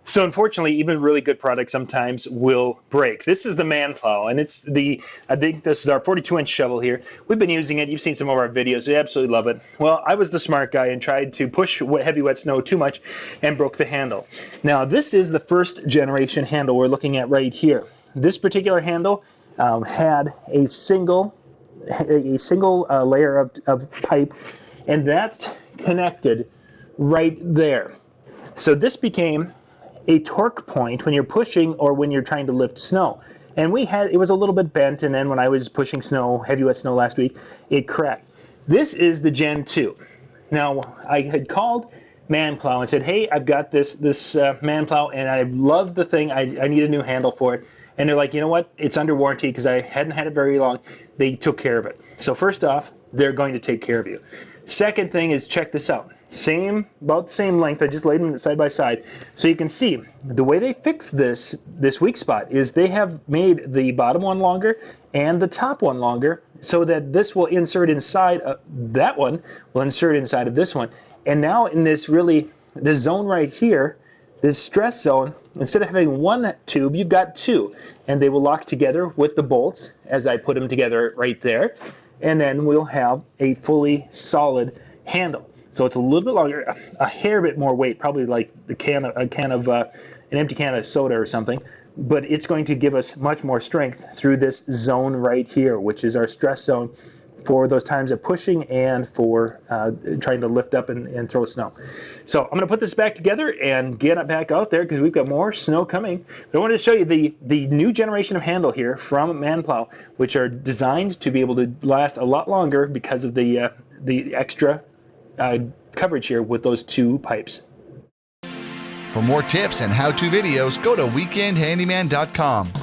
So unfortunately, even really good products sometimes will break. This is the Manplow, and I think this is our 42-inch shovel here. We've been using it. You've seen some of our videos. We absolutely love it. Well, I was the smart guy and tried to push heavy wet snow too much and broke the handle. Now, this is the first generation handle we're looking at right here. This particular handle had a single layer of pipe, and that's connected right there. So this became a torque point when you're pushing or when you're trying to lift snow. And it was a little bit bent, and then when I was pushing snow, heavy wet snow last week, it cracked. This is the Gen 2. Now, I had called Manplow and said, hey, I've got this Manplow, and I love the thing. I need a new handle for it. And they're like, you know what? It's under warranty because I hadn't had it very long. They took care of it. So first off, they're going to take care of you. Second thing is, check this out. About the same length. I just laid them side by side. So you can see the way they fix this weak spot is they have made the bottom one longer and the top one longer so that this will insert inside that one will insert inside of this one. And now in this zone right here, this stress zone, instead of having one tube, you've got two. And they will lock together with the bolts as I put them together right there. And then we'll have a fully solid handle. So it's a little bit longer, a hair bit more weight, probably like an empty can of soda or something. But it's going to give us much more strength through this zone right here, which is our stress zone for those times of pushing and for trying to lift up and throw snow. So I'm going to put this back together and get it back out there because we've got more snow coming. But I wanted to show you the new generation of handle here from Manplow, which are designed to be able to last a lot longer because of the extra coverage here with those two pipes. For more tips and how-to videos, go to weekendhandyman.com.